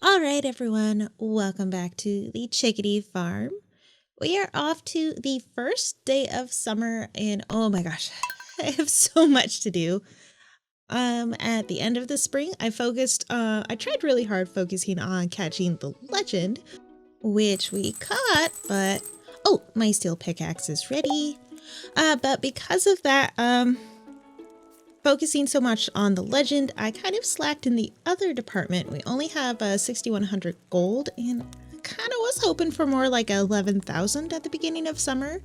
All right, everyone, welcome back to the Chickady farm. We are off to the first day of summer, and oh my gosh, I have so much to do. At the end of the spring, I tried really hard focusing on catching the legend, which we caught, but oh, my steel pickaxe is ready. But because of that, focusing so much on the legend, I kind of slacked in the other department. We only have 6,100 gold, and I kind of was hoping for more like 11,000 at the beginning of summer.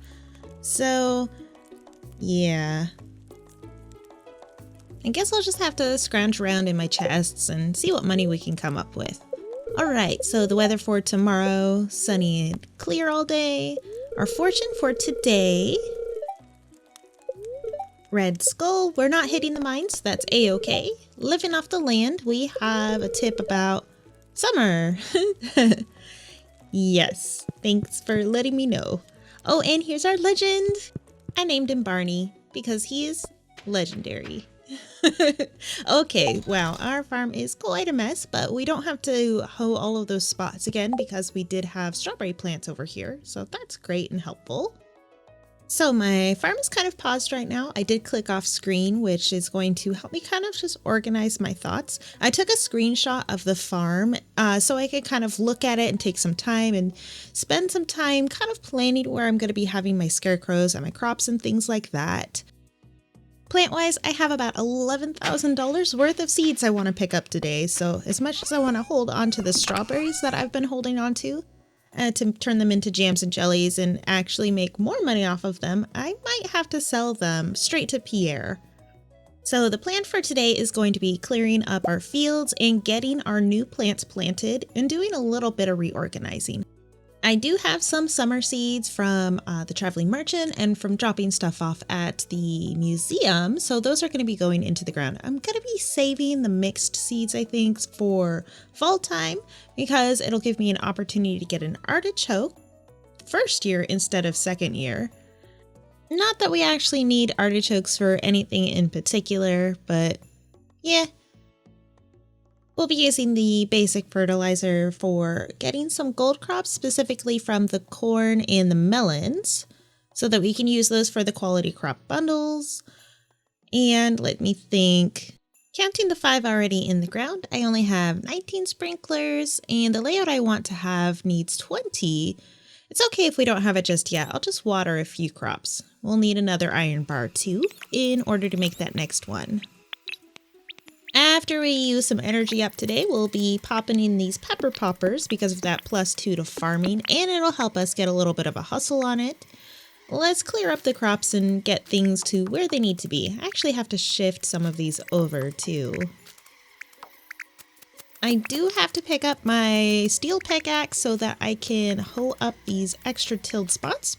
So, yeah. I guess I'll just have to scrounge around in my chests and see what money we can come up with. Alright, so the weather for tomorrow, sunny and clear all day. Our fortune for today, red skull. We're not hitting the mines, that's a-okay. Living off the land, we have a tip about summer. Yes, thanks for letting me know. Oh, and here's our legend. I named him Barney because he is legendary. Okay, wow, our farm is quite a mess, but we don't have to hoe all of those spots again because we did have strawberry plants over here, so that's great and helpful. So my farm is kind of paused right now. I did click off screen, which is going to help me kind of just organize my thoughts. I took a screenshot of the farm so I could kind of look at it and take some time and spend some time kind of planning where I'm going to be having my scarecrows and my crops and things like that. Plant-wise, I have about $11,000 worth of seeds I want to pick up today, so as much as I want to hold on to the strawberries that I've been holding on to turn them into jams and jellies and actually make more money off of them, I might have to sell them straight to Pierre. So the plan for today is going to be clearing up our fields and getting our new plants planted and doing a little bit of reorganizing. I do have some summer seeds from the traveling merchant and from dropping stuff off at the museum, so those are going to be going into the ground. I'm going to be saving the mixed seeds, I think, for fall time because it'll give me an opportunity to get an artichoke first year instead of second year. Not that we actually need artichokes for anything in particular, but yeah. We'll be using the basic fertilizer for getting some gold crops, specifically from the corn and the melons, so that we can use those for the quality crop bundles. And let me think. Counting the 5 already in the ground, I only have 19 sprinklers, and the layout I want to have needs 20. It's okay if we don't have it just yet. I'll just water a few crops. We'll need another iron bar too in order to make that next one. After we use some energy up today, we'll be popping in these pepper poppers because of that +2 to farming, and it'll help us get a little bit of a hustle on it. Let's clear up the crops and get things to where they need to be. I actually have to shift some of these over too. I do have to pick up my steel pickaxe so that I can hoe up these extra tilled spots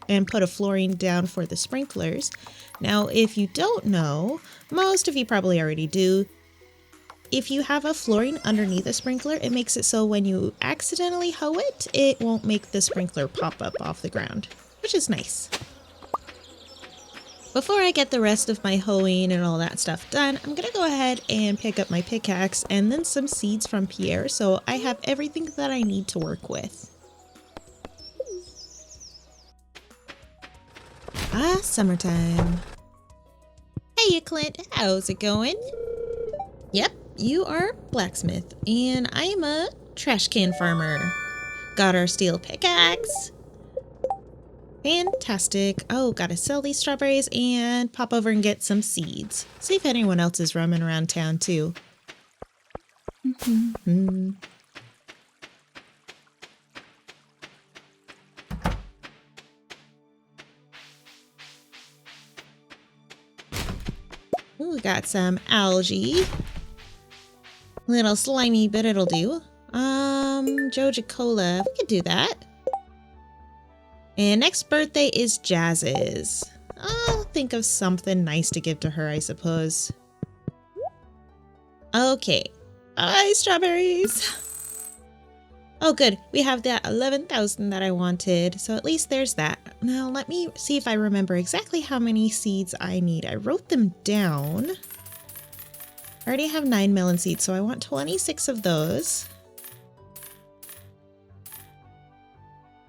and put a flooring down for the sprinklers. Now, if you don't know, most of you probably already do, if you have a flooring underneath a sprinkler, it makes it so when you accidentally hoe it, it won't make the sprinkler pop up off the ground, which is nice. Before I get the rest of my hoeing and all that stuff done, I'm gonna go ahead and pick up my pickaxe and then some seeds from Pierre so I have everything that I need to work with. Summertime. Hey, Clint, how's it going? Yep. You are blacksmith, and I am a trash can farmer. Got our steel pickaxe. Fantastic. Oh, gotta sell these strawberries and pop over and get some seeds. See if anyone else is roaming around town too. Ooh, we got some algae. Little slimy, but it'll do. Joja Cola. We could do that. And next birthday is Jazz's. I'll think of something nice to give to her, I suppose. Okay. Bye, strawberries. Oh, good. We have that 11,000 that I wanted. So at least there's that. Now, let me see if I remember exactly how many seeds I need. I wrote them down. I already have 9 melon seeds, so I want 26 of those.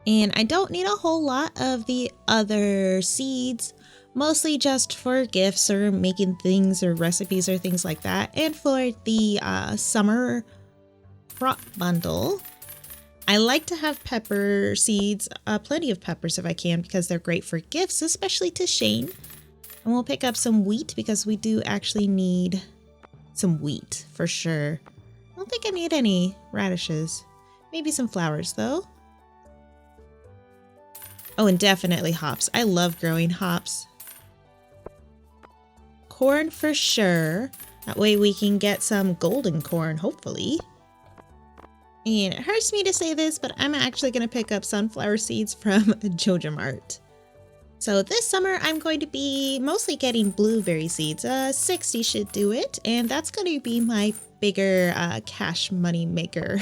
And I don't need a whole lot of the other seeds, mostly just for gifts or making things or recipes or things like that. And for the summer crop bundle, I like to have pepper seeds, plenty of peppers if I can, because they're great for gifts, especially to Shane. And we'll pick up some wheat because we do actually need some wheat for sure. I don't think I need any radishes. Maybe some flowers though. Oh, and definitely hops. I love growing hops. Corn for sure. That way we can get some golden corn, hopefully. And it hurts me to say this, but I'm actually going to pick up sunflower seeds from Joja Mart. So this summer, I'm going to be mostly getting blueberry seeds. 60 should do it. And that's going to be my bigger cash money maker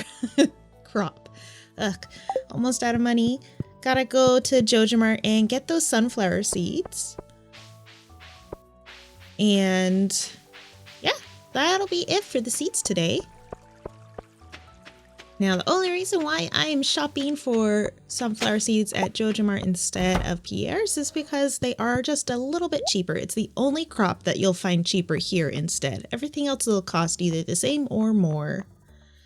crop. Ugh, almost out of money. Gotta go to Joja Mart and get those sunflower seeds. And yeah, that'll be it for the seeds today. Now, the only reason why I am shopping for sunflower seeds at Joja Mart instead of Pierre's is because they are just a little bit cheaper. It's the only crop that you'll find cheaper here instead. Everything else will cost either the same or more.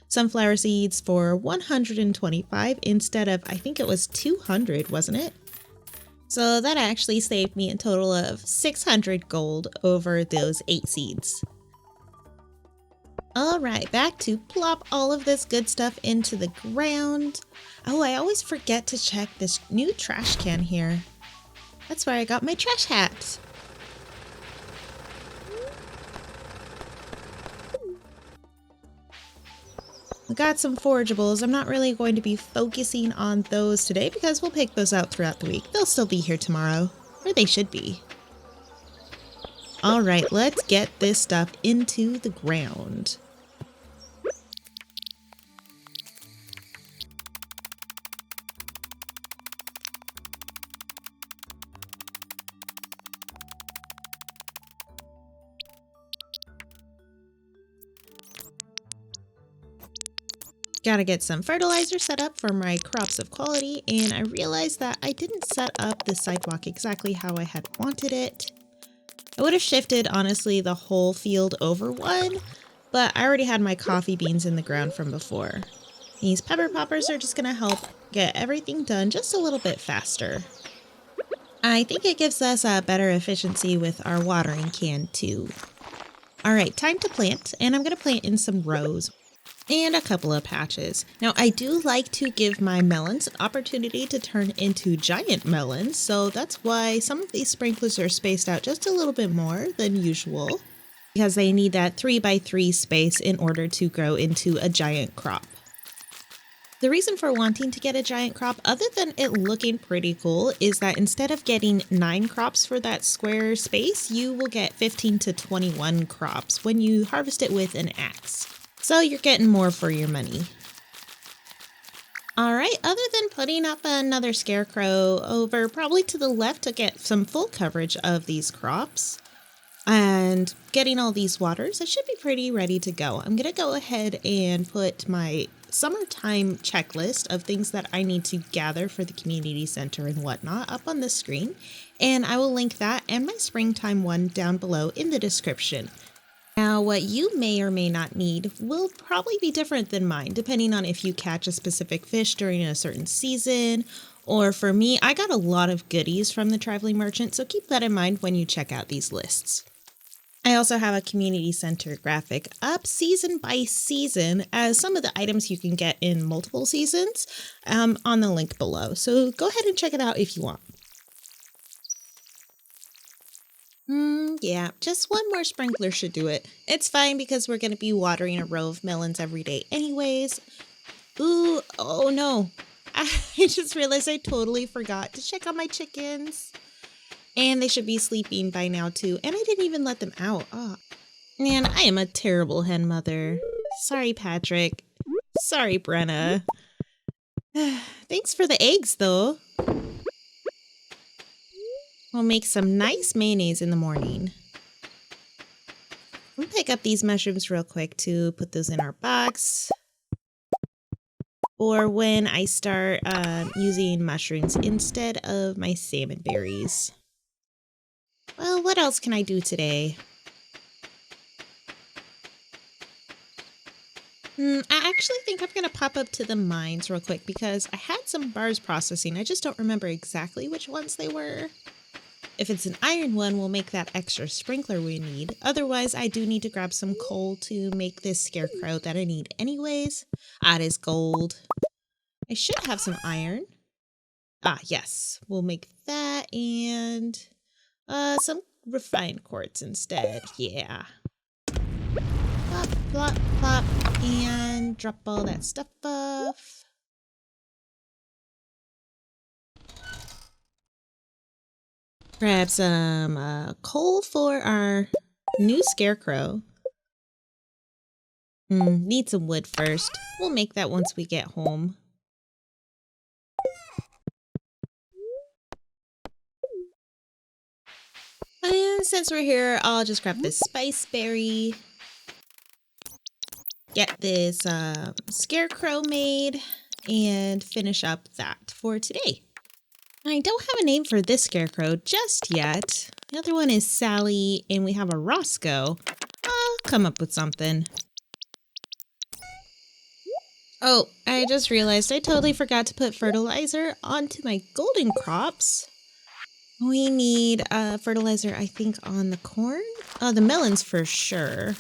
Sunflower seeds for 125 instead of, I think it was 200, wasn't it? So that actually saved me a total of 600 gold over those 8 seeds. All right, back to plop all of this good stuff into the ground. Oh, I always forget to check this new trash can here. That's where I got my trash hat. We got some forageables. I'm not really going to be focusing on those today because we'll pick those out throughout the week. They'll still be here tomorrow, or they should be. All right, let's get this stuff into the ground. Gotta get some fertilizer set up for my crops of quality, and I realized that I didn't set up the sidewalk exactly how I had wanted it. I would have shifted, honestly, the whole field over one, but I already had my coffee beans in the ground from before. These pepper poppers are just gonna help get everything done just a little bit faster. I think it gives us a better efficiency with our watering can too. All right, time to plant, and I'm gonna plant in some rows. And a couple of patches. Now, I do like to give my melons an opportunity to turn into giant melons, so that's why some of these sprinklers are spaced out just a little bit more than usual, because they need that 3x3 space in order to grow into a giant crop. The reason for wanting to get a giant crop, other than it looking pretty cool, is that instead of getting 9 crops for that square space, you will get 15 to 21 crops when you harvest it with an axe. So you're getting more for your money. All right, other than putting up another scarecrow over probably to the left to get some full coverage of these crops and getting all these waters, I should be pretty ready to go. I'm gonna go ahead and put my summertime checklist of things that I need to gather for the community center and whatnot up on the screen. And I will link that and my springtime one down below in the description. Now, what you may or may not need will probably be different than mine, depending on if you catch a specific fish during a certain season, or for me, I got a lot of goodies from the traveling merchant, so keep that in mind when you check out these lists. I also have a community center graphic up season by season as some of the items you can get in multiple seasons on the link below, so go ahead and check it out if you want. Yeah, just one more sprinkler should do it. It's fine because we're going to be watering a row of melons every day anyways. Ooh, oh no. I just realized I totally forgot to check on my chickens. And they should be sleeping by now too. And I didn't even let them out. Oh, man, I am a terrible hen mother. Sorry, Patrick. Sorry, Brenna. Thanks for the eggs though. We'll make some nice mayonnaise in the morning. We'll pick up these mushrooms real quick to put those in our box. or when I start using mushrooms instead of my salmon berries. Well, what else can I do today? I actually think I'm going to pop up to the mines real quick because I had some bars processing. I just don't remember exactly which ones they were. If it's an iron one, we'll make that extra sprinkler we need. Otherwise, I do need to grab some coal to make this scarecrow that I need anyways. Ah, it is gold. I should have some iron. Ah, yes. We'll make that and some refined quartz instead. Yeah. Plop, plop, plop, and drop all that stuff off. Grab some coal for our new scarecrow. Need some wood first. We'll make that once we get home. And since we're here, I'll just grab this spice berry. Get this scarecrow made and finish up that for today. I don't have a name for this scarecrow just yet. The other one is Sally, and we have a Roscoe. I'll come up with something. Oh, I just realized I totally forgot to put fertilizer onto my golden crops. We need fertilizer, I think, on the corn. The melons for sure.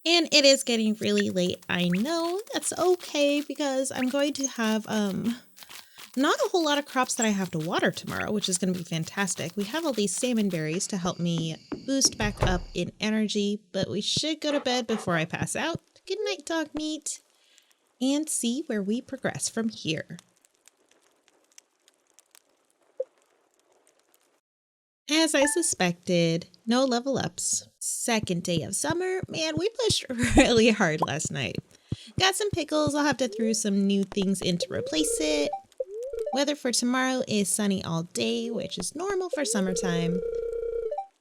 And it is getting really late. I know that's okay because I'm going to have not a whole lot of crops that I have to water tomorrow, which is going to be fantastic. We have all these salmon berries to help me boost back up in energy, but we should go to bed before I pass out. Good night, dog meat, and see where we progress from here. As I suspected, no level ups. Second day of summer. Man, we pushed really hard last night. Got some pickles. I'll have to throw some new things in to replace it. Weather for tomorrow is sunny all day, which is normal for summertime.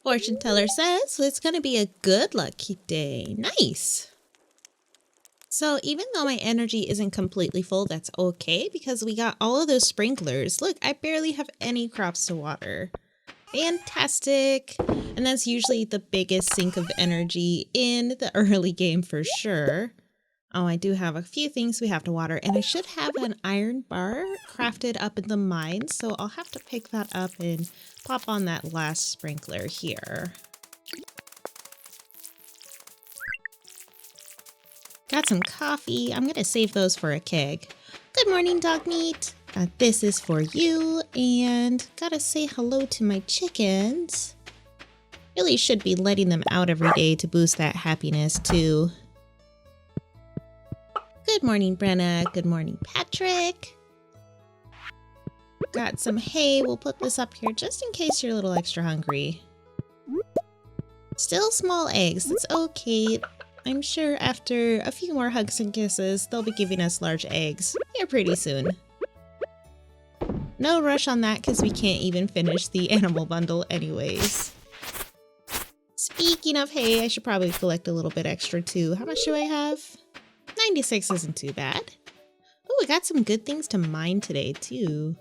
Fortune teller says it's going to be a good lucky day. Nice. So even though my energy isn't completely full, that's okay because we got all of those sprinklers. Look, I barely have any crops to water. Fantastic. And that's usually the biggest sink of energy in the early game for sure. Oh, I do have a few things we have to water, and I should have an iron bar crafted up in the mine, so I'll have to pick that up and pop on that last sprinkler here. Got some coffee. I'm going to save those for a keg. Good morning, dog meat. This is for you, and gotta say hello to my chickens. Really should be letting them out every day to boost that happiness too. Good morning, Brenna. Good morning, Patrick. Got some hay. We'll put this up here just in case you're a little extra hungry. Still small eggs. That's okay. I'm sure after a few more hugs and kisses, they'll be giving us large eggs here pretty soon. No rush on that because we can't even finish the animal bundle anyways. Speaking of hay, I should probably collect a little bit extra too. How much do I have? 96 isn't too bad. Oh, we got some good things to mine today too.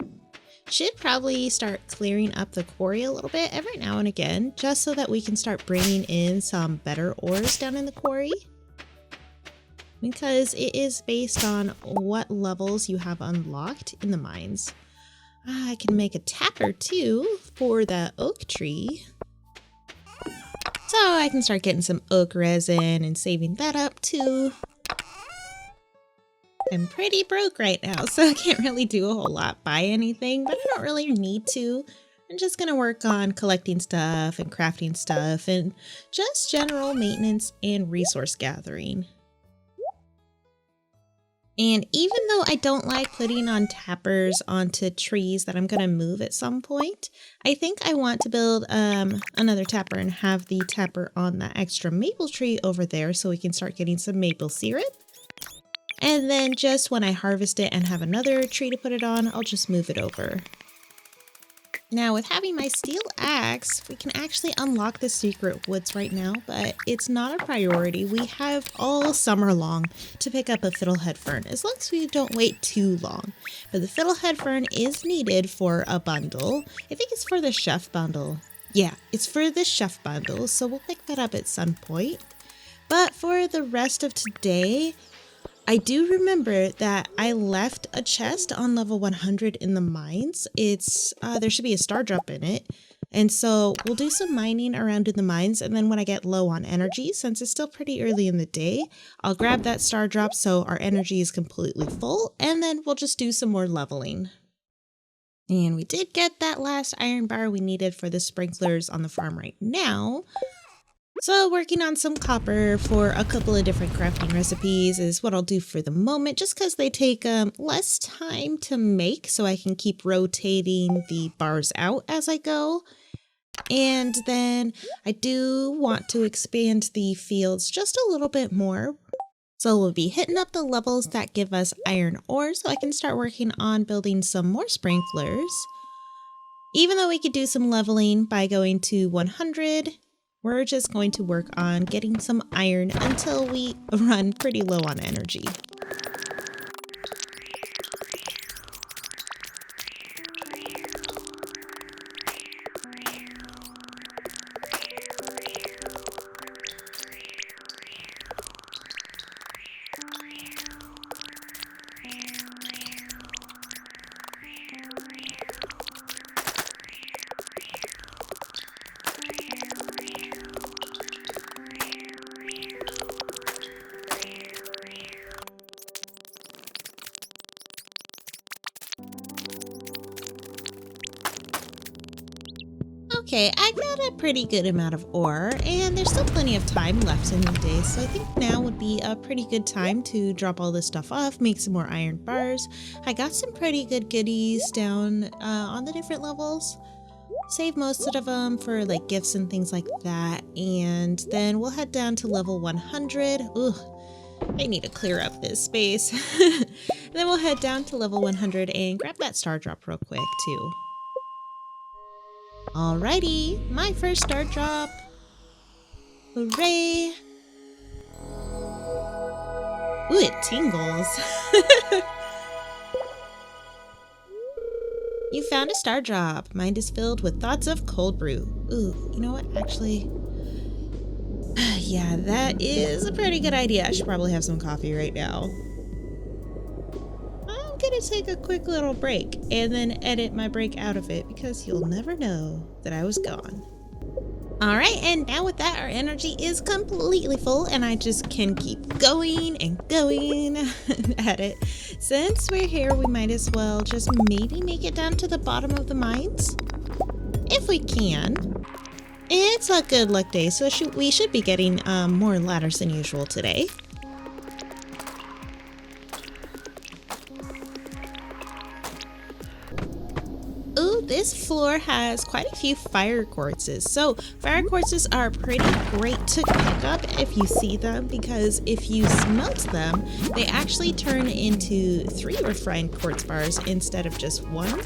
Should probably start clearing up the quarry a little bit every now and again, just so that we can start bringing in some better ores down in the quarry. Because it is based on what levels you have unlocked in the mines. I can make a tapper too for the oak tree. So I can start getting some oak resin and saving that up too. I'm pretty broke right now, so I can't really do a whole lot, buy anything, but I don't really need to. I'm just gonna work on collecting stuff and crafting stuff and just general maintenance and resource gathering. And even though I don't like putting on tappers onto trees that I'm going to move at some point, I think I want to build another tapper and have the tapper on that extra maple tree over there so we can start getting some maple syrup. And then just when I harvest it and have another tree to put it on, I'll just move it over. Now with having my steel axe, we can actually unlock the secret woods right now, but it's not a priority. We have all summer long to pick up a Fiddlehead Fern, as long as we don't wait too long. But the Fiddlehead Fern is needed for a bundle. I think it's for the chef bundle. Yeah, it's for the chef bundle, so we'll pick that up at some point. But for the rest of today, I do remember that I left a chest on level 100 in the mines. There should be a star drop in it. And so we'll do some mining around in the mines. And then when I get low on energy, since it's still pretty early in the day, I'll grab that star drop so our energy is completely full. And then we'll just do some more leveling. And we did get that last iron bar we needed for the sprinklers on the farm right now. So working on some copper for a couple of different crafting recipes is what I'll do for the moment, just because they take less time to make, so I can keep rotating the bars out as I go. And then I do want to expand the fields just a little bit more. So we'll be hitting up the levels that give us iron ore so I can start working on building some more sprinklers. Even though we could do some leveling by going to 100, we're just going to work on getting some iron until we run pretty low on energy. Okay, I got a pretty good amount of ore, and there's still plenty of time left in the day, so I think now would be a pretty good time to drop all this stuff off, make some more iron bars. I got some pretty good goodies down on the different levels. Save most of them for like gifts and things like that, and then we'll head down to level 100. Ugh, I need to clear up this space. Then we'll head down to level 100 and grab that star drop real quick too. Alrighty, my first star drop. Hooray! Ooh, it tingles. You found a star drop. Mine is filled with thoughts of cold brew. Ooh, you know what? Actually, yeah, that is a pretty good idea. I should probably have some coffee right now. I'm gonna take a quick little break and then edit my break out of it because you'll never know that I was gone. Alright, and now with that, our energy is completely full and I just can keep going and going at it. Since we're here, we might as well just maybe make it down to the bottom of the mines. If we can. It's a good luck day, so we should be getting more ladders than usual today. Ooh, this floor has quite a few fire quartzes. So fire quartzes are pretty great to pick up if you see them, because if you smelt them, they actually turn into 3 refined quartz bars instead of just 1.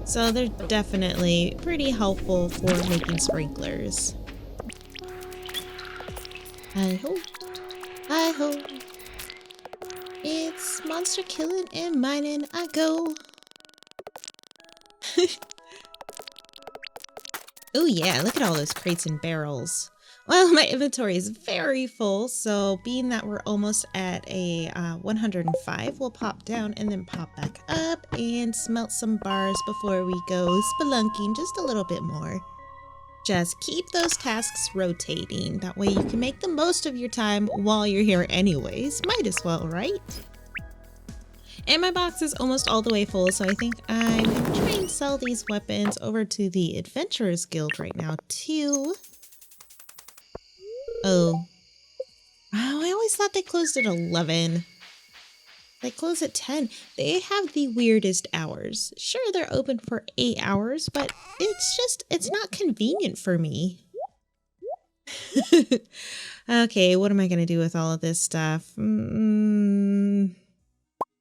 So they're definitely pretty helpful for making sprinklers. I hope. It's monster killing and mining I go. Oh yeah, look at all those crates and barrels. Well, my inventory is very full, so being that we're almost at a 105, we'll pop down and then pop back up and smelt some bars before we go spelunking just a little bit more. Just keep those tasks rotating. That way you can make the most of your time while you're here anyways. Might as well, right? And my box is almost all the way full, so I think I'm going to try and sell these weapons over to the Adventurers Guild right now, too. Oh, I always thought they closed at 11. They close at 10. They have the weirdest hours. Sure, they're open for 8 hours, but it's not convenient for me. Okay, what am I going to do with all of this stuff?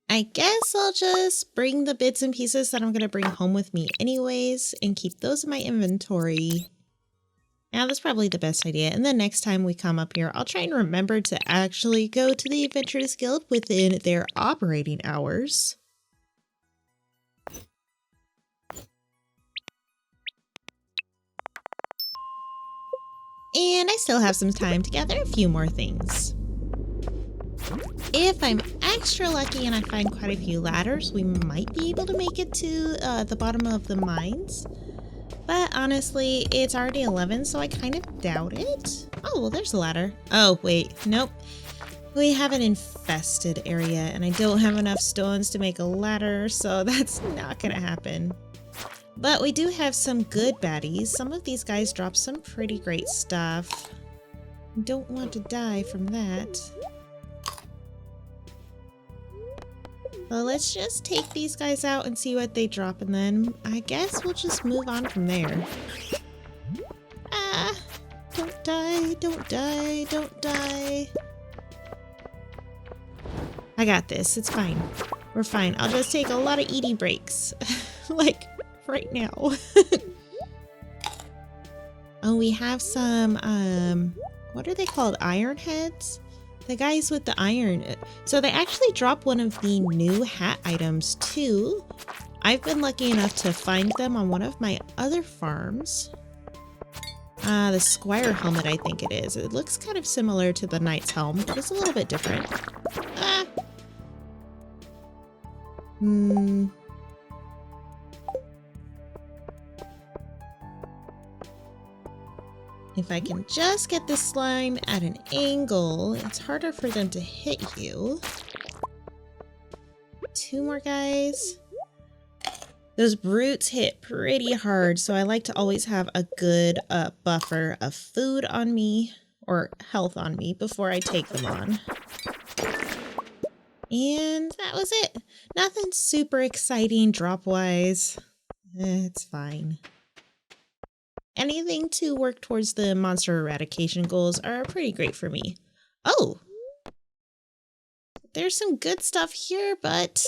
I guess I'll just bring the bits and pieces that I'm going to bring home with me anyways and keep those in my inventory. Now that's probably the best idea. And then next time we come up here, I'll try and remember to actually go to the Adventurers Guild within their operating hours. And I still have some time to gather a few more things. If I'm extra lucky and I find quite a few ladders, we might be able to make it to the bottom of the mines. But honestly, it's already 11, so I kind of doubt it. Oh, well, there's a ladder. Oh, wait. Nope. We have an infested area, and I don't have enough stones to make a ladder, so that's not going to happen. But we do have some good baddies. Some of these guys drop some pretty great stuff. Don't want to die from that. Well, let's just take these guys out and see what they drop, and then I guess we'll just move on from there. Ah! Don't die, don't die, don't die. I got this, it's fine. We're fine. I'll just take a lot of eating breaks. Like, right now. Oh, we have some, what are they called? Iron heads? The guys with the iron. So they actually drop one of the new hat items too. I've been lucky enough to find them on one of my other farms. The Squire helmet, I think it is. It looks kind of similar to the Knight's helm, but it's a little bit different. Ah. If I can just get the slime at an angle, it's harder for them to hit you. 2 more guys. Those brutes hit pretty hard, so I like to always have a good buffer of food on me, or health on me, before I take them on. And that was it. Nothing super exciting drop-wise. It's fine. Anything to work towards the monster eradication goals are pretty great for me. Oh! There's some good stuff here, but,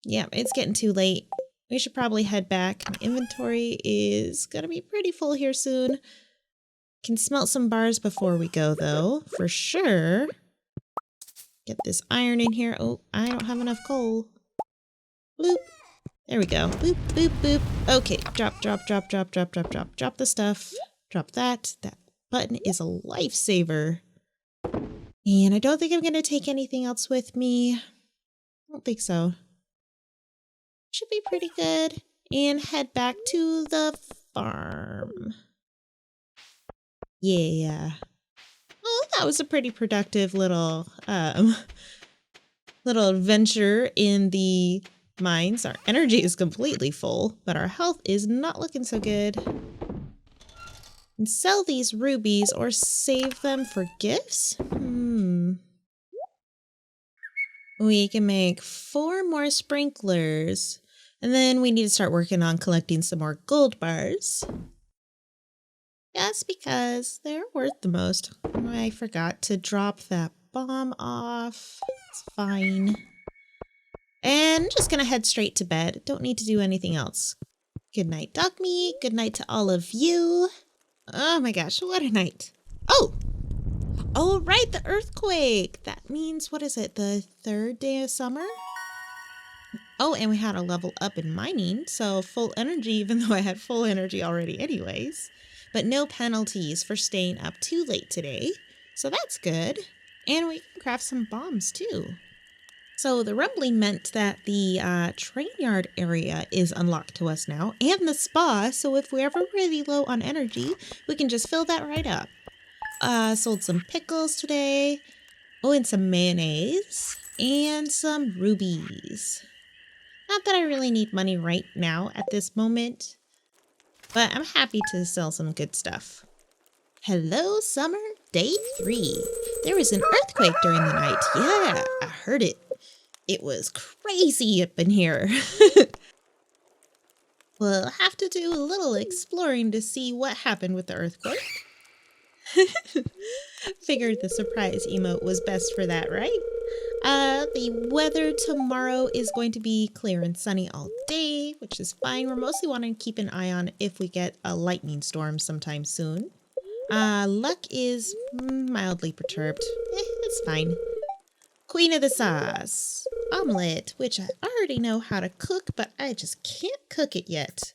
yeah, it's getting too late. We should probably head back. My inventory is gonna be pretty full here soon. Can smelt some bars before we go, though, for sure. Get this iron in here. Oh, I don't have enough coal. Bloop. There we go. Boop, boop, boop. Okay, drop, drop, drop, drop, drop, drop, drop. Drop the stuff. Drop that. That button is a lifesaver. And I don't think I'm going to take anything else with me. I don't think so. Should be pretty good. And head back to the farm. Yeah. Well, that was a pretty productive little adventure in the mines. Our energy is completely full, but our health is not looking so good. And sell these rubies or save them for gifts? We can make 4 more sprinklers, and then we need to start working on collecting some more gold bars. Just because they're worth the most. I forgot to drop that bomb off. It's fine. And I'm just gonna head straight to bed. Don't need to do anything else. Good night, dog meat. Good night to all of you. Oh my gosh, what a night. Oh! Oh, right, the earthquake. That means, what is it, the 3rd day of summer? Oh, and we had a level up in mining, so full energy, even though I had full energy already anyways. But no penalties for staying up too late today, so that's good. And we can craft some bombs too. So the rumbling meant that the train yard area is unlocked to us now, and the spa, so if we're ever really low on energy, we can just fill that right up. Sold some pickles today. Oh, and some mayonnaise. And some rubies. Not that I really need money right now at this moment, but I'm happy to sell some good stuff. Hello, summer, day 3. There was an earthquake during the night. Yeah, I heard it. It was crazy up in here. We'll have to do a little exploring to see what happened with the earthquake. Figured the surprise emote was best for that, right? The weather tomorrow is going to be clear and sunny all day, which is fine. We're mostly wanting to keep an eye on if we get a lightning storm sometime soon. Luck is mildly perturbed. It's fine. Queen of the sauce. Omelet, which I already know how to cook, but I just can't cook it yet.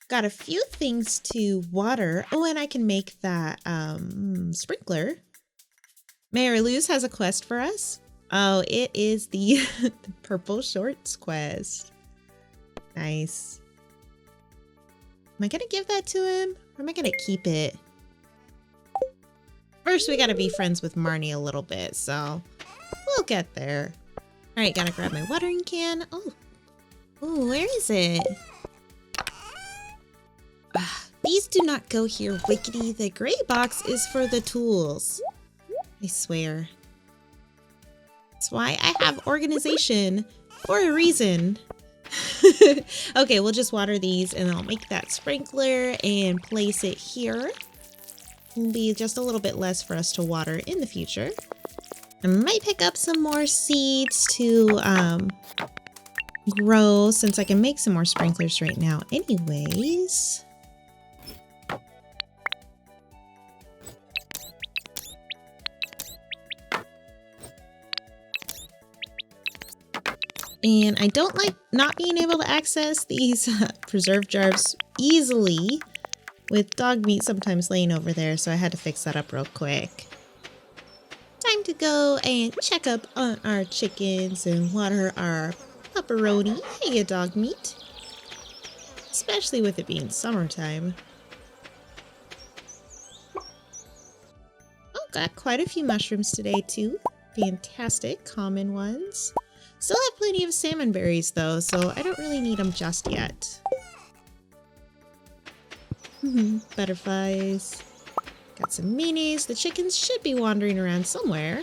Got a few things to water. Oh, and I can make that sprinkler. Mary Lou's has a quest for us. Oh, it is the, the purple shorts quest. Nice. Am I gonna give that to him? Or am I gonna keep it? First, we gotta be friends with Marnie a little bit, so we'll get there. All right, gotta grab my watering can. Oh, where is it? These do not go here, Wickedy. The gray box is for the tools. I swear. That's why I have organization for a reason. Okay, we'll just water these and I'll make that sprinkler and place it here. It'll be just a little bit less for us to water in the future. I might pick up some more seeds to grow since I can make some more sprinklers right now anyways. And I don't like not being able to access these preserve jars easily with dog meat sometimes laying over there, so I had to fix that up real quick. Time to go and check up on our chickens and water our pepperoni. Hey, dog meat. Especially with it being summertime. Oh, got quite a few mushrooms today too. Fantastic, common ones. Still have plenty of salmon berries though, so I don't really need them just yet. Butterflies. Got some minis. The chickens should be wandering around somewhere.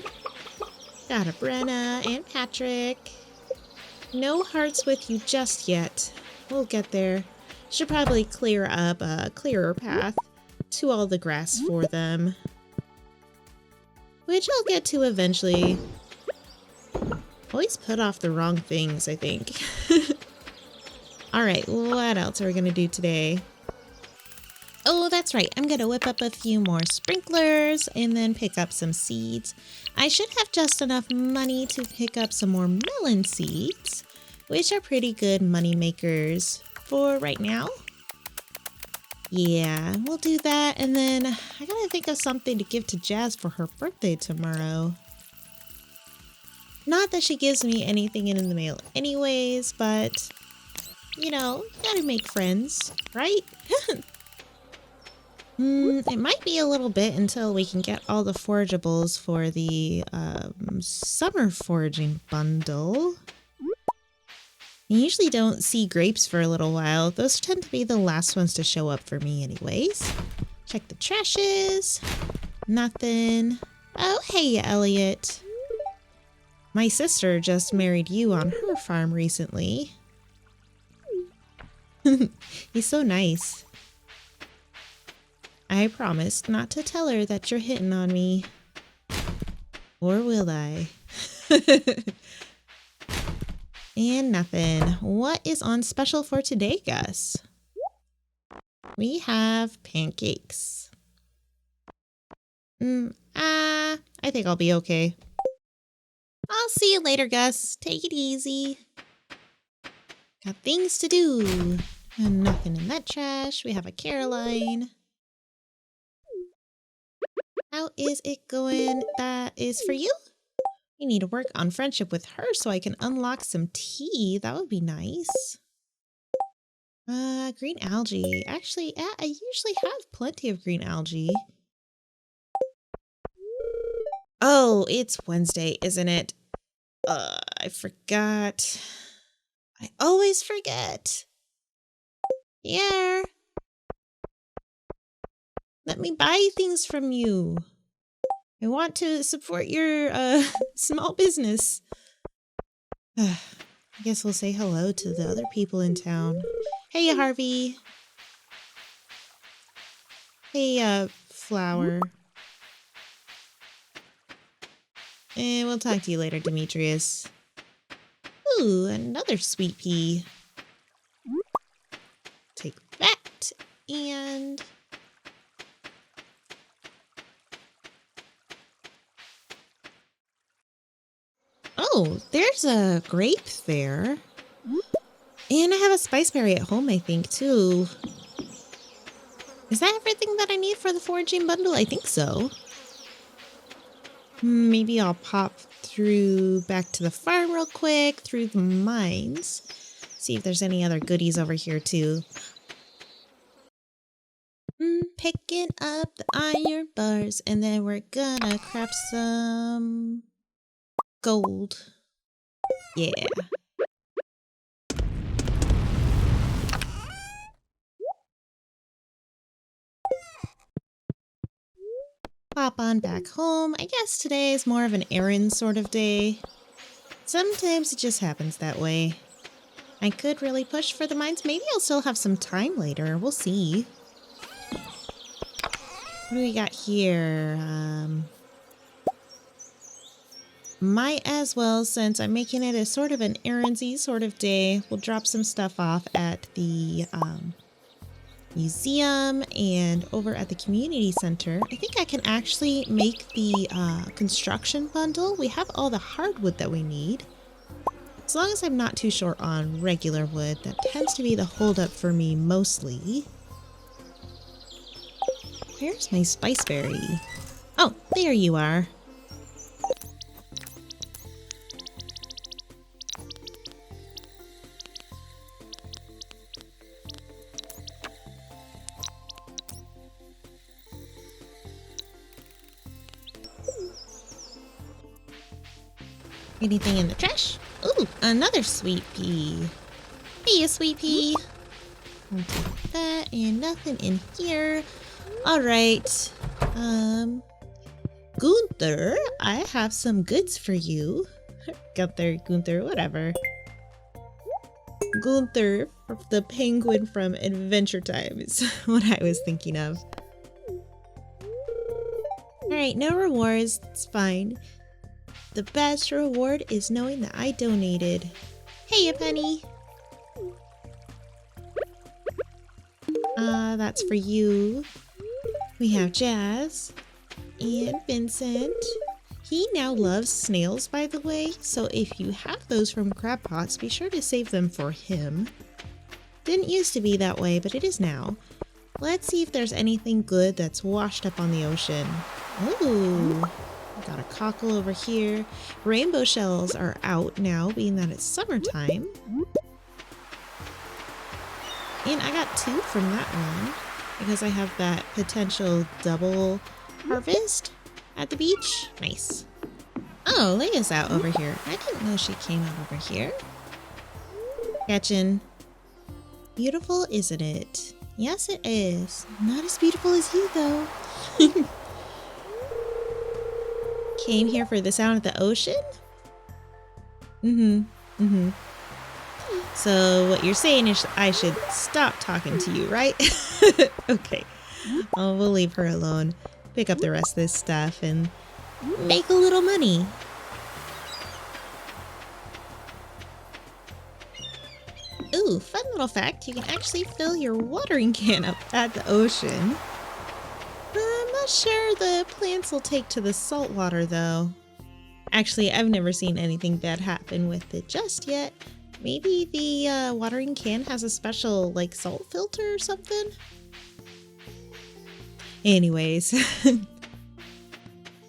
Got a Brenna and Patrick. No hearts with you just yet. We'll get there. Should probably clear up a clearer path to all the grass for them. Which I'll get to eventually. Always put off the wrong things, I think. Alright, what else are we going to do today? Oh, that's right. I'm going to whip up a few more sprinklers and then pick up some seeds. I should have just enough money to pick up some more melon seeds, which are pretty good money makers for right now. Yeah, we'll do that. And then I got to think of something to give to Jazz for her birthday tomorrow. Not that she gives me anything in the mail anyways, but, you know, gotta make friends, right? It might be a little bit until we can get all the forageables for the summer foraging bundle. I usually don't see grapes for a little while. Those tend to be the last ones to show up for me anyways. Check the trashes. Nothing. Oh, hey, Elliot. My sister just married you on her farm recently. He's so nice. I promised not to tell her that you're hitting on me. Or will I? And nothing. What is on special for today, Gus? We have pancakes. I think I'll be okay. I'll see you later, Gus. Take it easy. Got things to do. And nothing in that trash. We have a Caroline. How is it going? That is for you? We need to work on friendship with her so I can unlock some tea. That would be nice. Green algae. Actually, I usually have plenty of green algae. Oh, it's Wednesday, isn't it? I forgot. I always forget. Yeah. Let me buy things from you. I want to support your small business. I guess we'll say hello to the other people in town. Hey, Harvey. Hey, Flower. And we'll talk to you later, Demetrius. Ooh, another sweet pea. Take that and... Oh, there's a grape there. And I have a spiceberry at home, I think, too. Is that everything that I need for the foraging bundle? I think so. Maybe I'll pop through back to the farm real quick, through the mines. See if there's any other goodies over here, too. Picking up the iron bars, and then we're gonna craft some gold. Yeah. Pop on back home. I guess today is more of an errand sort of day. Sometimes it just happens that way. I could really push for the mines. Maybe I'll still have some time later. We'll see. What do we got here? Might as well, since I'm making it a sort of an errandsy sort of day, we'll drop some stuff off at the museum and over at the community center. I think I can actually make the construction bundle. We have all the hardwood that we need. As long as I'm not too short on regular wood, that tends to be the holdup for me mostly. Where's my spiceberry? Oh, there you are. Anything in the trash? Ooh, another sweet pea. Hey, you sweet pea. I'll take that and nothing in here. All right. Gunther, I have some goods for you. Gunther, whatever. Gunther, the penguin from Adventure Time is what I was thinking of. All right, no rewards. It's fine. The best reward is knowing that I donated. Hey, a penny. That's for you. We have Jazz and Vincent. He now loves snails, by the way, so if you have those from crab pots, be sure to save them for him. Didn't used to be that way, but it is now. Let's see if there's anything good that's washed up on the ocean. Ooh. Got a cockle over here. Rainbow shells are out now, being that it's summertime. And I got 2 from that one because I have that potential double harvest at the beach. Nice. Oh, Leia's out over here. I didn't know she came out over here. Catching. Beautiful, isn't it? Yes, it is. Not as beautiful as you, though. Came here for the sound of the ocean? So what you're saying is I should stop talking to you, right? Okay. Oh, we'll leave her alone. Pick up the rest of this stuff and make a little money. Ooh, fun little fact. You can actually fill your watering can up at the ocean. I'm not sure the plants will take to the salt water, though. Actually, I've never seen anything bad happen with it just yet. Maybe the watering can has a special, like, salt filter or something? Anyways.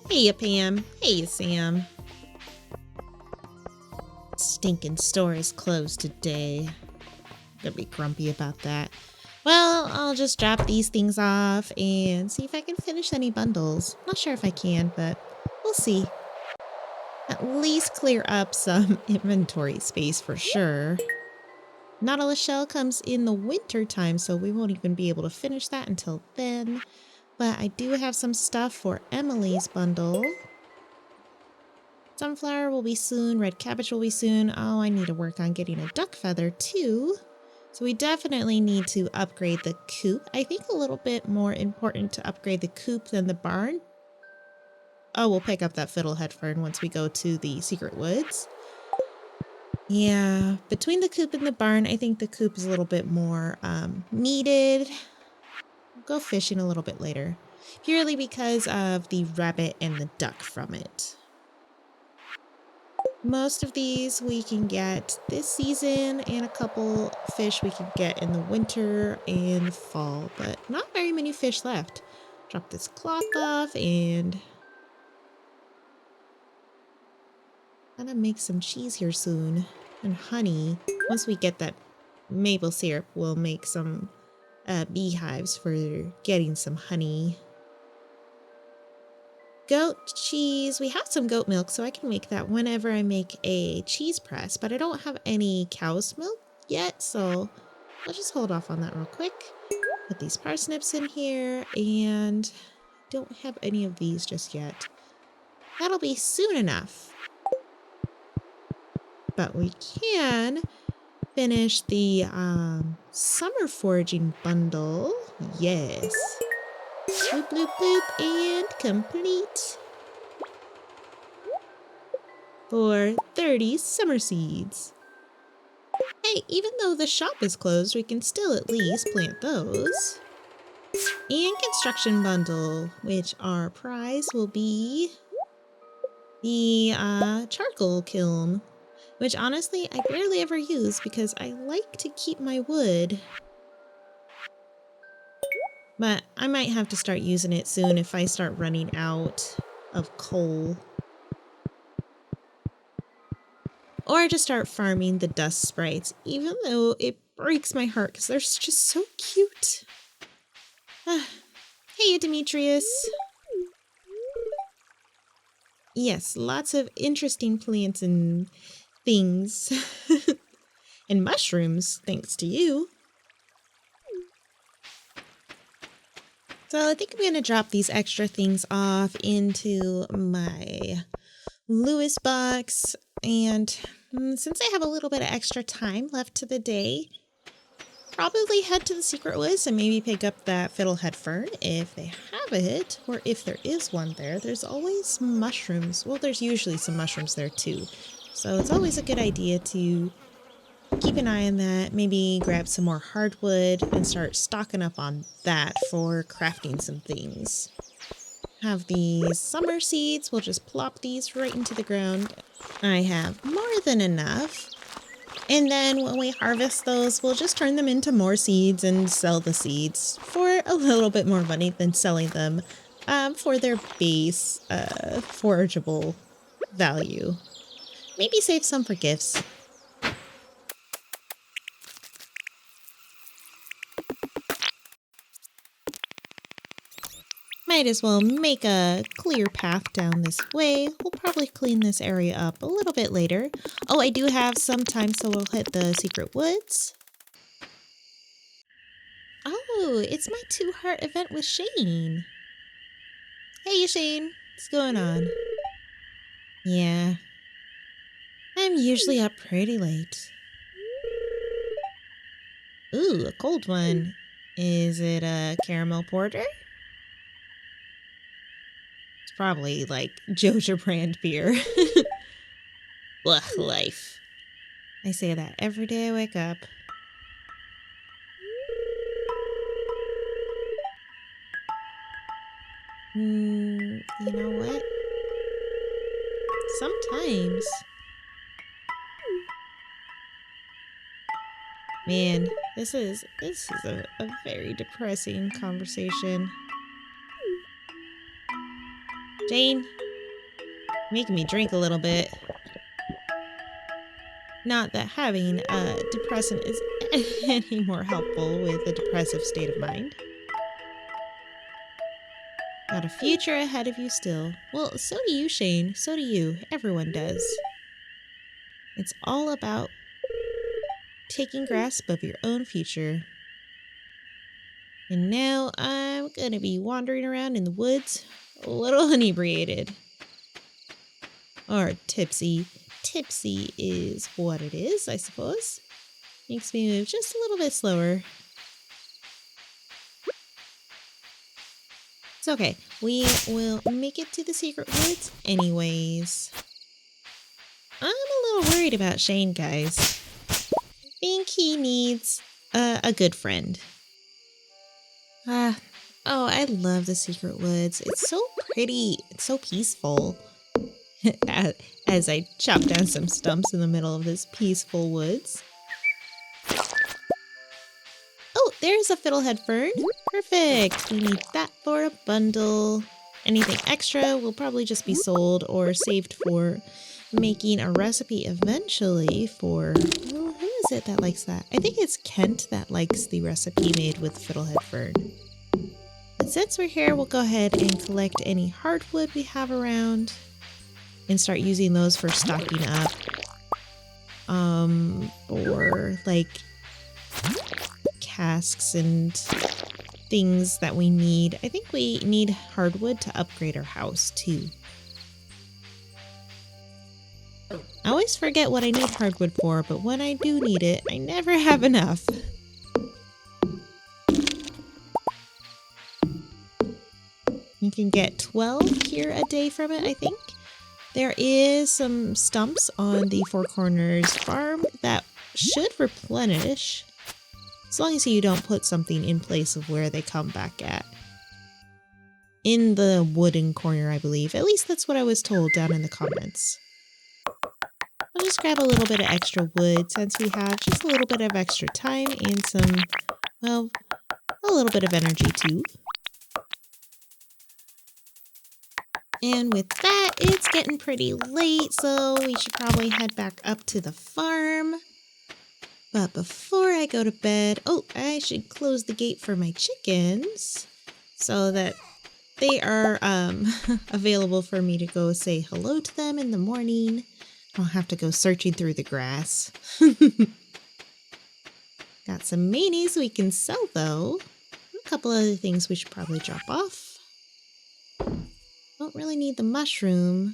Hey, Pam. Hey, Sam. Stinking store is closed today. Gonna be grumpy about that. Well, I'll just drop these things off and see if I can finish any bundles. Not sure if I can, but we'll see. At least clear up some inventory space for sure. Nautilus shell comes in the winter time, so we won't even be able to finish that until then. But I do have some stuff for Emily's bundle. Sunflower will be soon. Red cabbage will be soon. Oh, I need to work on getting a duck feather too. So we definitely need to upgrade the coop. I think a little bit more important to upgrade the coop than the barn. Oh, we'll pick up that Fiddlehead Fern once we go to the secret woods. Yeah, between the coop and the barn, I think the coop is a little bit more needed. We'll go fishing a little bit later, purely because of the rabbit and the duck from it. Most of these we can get this season, and a couple fish we can get in the winter and the fall, but not very many fish left. Drop this cloth off and I'm gonna make some cheese here soon, and honey. Once we get that maple syrup, we'll make some beehives for getting some honey. Goat cheese. We have some goat milk, so I can make that whenever I make a cheese press, but I don't have any cow's milk yet, so I'll just hold off on that real quick. Put these parsnips in here, and don't have any of these just yet. That'll be soon enough. But we can finish the summer foraging bundle. Yes. Bloop, bloop, bloop, and complete. For 30 summer seeds. Hey, even though the shop is closed, we can still at least plant those. And construction bundle, which our prize will be the charcoal kiln, which honestly I barely ever use because I like to keep my wood. But I might have to start using it soon if I start running out of coal. Or just start farming the dust sprites, even though it breaks my heart because they're just so cute. Hey, Demetrius. Yes, lots of interesting plants and things. And mushrooms, thanks to you. So I think I'm going to drop these extra things off into my Lewis box. And since I have a little bit of extra time left to the day, probably head to the secret woods and maybe pick up that Fiddlehead Fern if they have it, or if there is one there. There's always mushrooms. Well, there's usually some mushrooms there too. So it's always a good idea to keep an eye on that, maybe grab some more hardwood and start stocking up on that for crafting some things. Have these summer seeds. We'll just plop these right into the ground. I have more than enough. And then when we harvest those, we'll just turn them into more seeds and sell the seeds for a little bit more money than selling them for their base forageable value. Maybe save some for gifts. Might as well make a clear path down this way. We'll probably clean this area up a little bit later. Oh, I do have some time, so we'll hit the secret woods. Oh, it's my 2-heart event with Shane. Hey, Shane. What's going on? Yeah. I'm usually up pretty late. Ooh, a cold one. Is it a caramel porter? Probably like Joja brand beer. Ugh, life. I say that every day I wake up. You know what? Sometimes. Man, this is a very depressing conversation. Jane, making me drink a little bit. Not that having a depressant is any more helpful with a depressive state of mind. Got a future ahead of you still. Well, so do you, Shane. So do you. Everyone does. It's all about taking grasp of your own future. And now I'm gonna be wandering around in the woods, a little inebriated. Or tipsy. Tipsy is what it is, I suppose. Makes me move just a little bit slower. It's okay. We will make it to the secret woods anyways. I'm a little worried about Shane, guys. I think he needs a good friend. Oh, I love the secret woods. It's so pretty. It's so peaceful. As I chop down some stumps in the middle of this peaceful woods. Oh, there's a Fiddlehead Fern. Perfect. We need that for a bundle. Anything extra will probably just be sold or saved for making a recipe eventually for... Oh, who is it that likes that? I think it's Kent that likes the recipe made with Fiddlehead Fern. But since we're here, we'll go ahead and collect any hardwood we have around and start using those for stocking up. Or like casks and things that we need. I think we need hardwood to upgrade our house too. I always forget what I need hardwood for, but when I do need it, I never have enough. You can get 12 here a day from it, I think. There is some stumps on the Four Corners farm that should replenish, as long as you don't put something in place of where they come back at. In the wooden corner, I believe. At least that's what I was told down in the comments. I'll just grab a little bit of extra wood since we have just a little bit of extra time and some, well, a little bit of energy too. And with that, it's getting pretty late, so we should probably head back up to the farm. But before I go to bed, oh, I should close the gate for my chickens so that they are available for me to go say hello to them in the morning. I don't have to go searching through the grass. Got some mayonnaise we can sell though. A couple other things we should probably drop off. Don't really need the mushroom.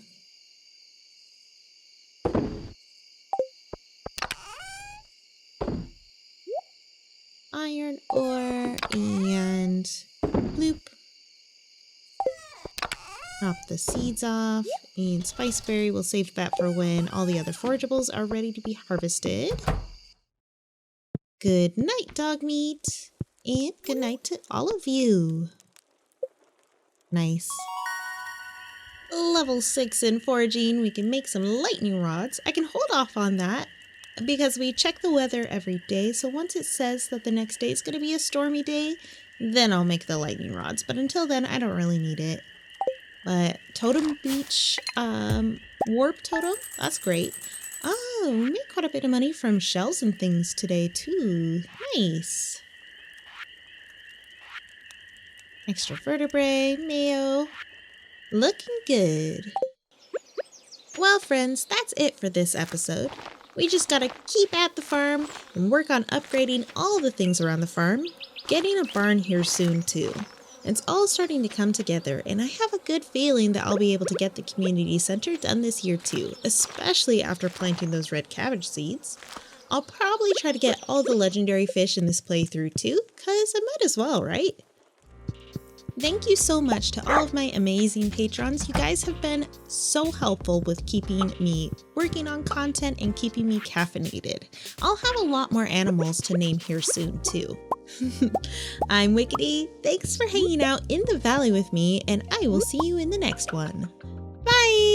Iron ore and bloop. Drop the seeds off, and spiceberry, we'll save that for when all the other forageables are ready to be harvested. Good night, dog meat, and good night to all of you. Nice. Level 6 in foraging, we can make some lightning rods. I can hold off on that because we check the weather every day, so once it says that the next day is going to be a stormy day, then I'll make the lightning rods, but until then I don't really need it. But Totem Beach, Warp Totem, that's great. Oh, we made quite a bit of money from shells and things today too. Nice. Extra vertebrae, mayo. Looking good. Well, friends, that's it for this episode. We just gotta keep at the farm and work on upgrading all the things around the farm. Getting a barn here soon too. It's all starting to come together, and I have a good feeling that I'll be able to get the community center done this year too, especially after planting those red cabbage seeds. I'll probably try to get all the legendary fish in this playthrough too, cause I might as well, right? Thank you so much to all of my amazing patrons. You guys have been so helpful with keeping me working on content and keeping me caffeinated. I'll have a lot more animals to name here soon too. I'm Wickedy. Thanks for hanging out in the valley with me, and I will see you in the next one. Bye!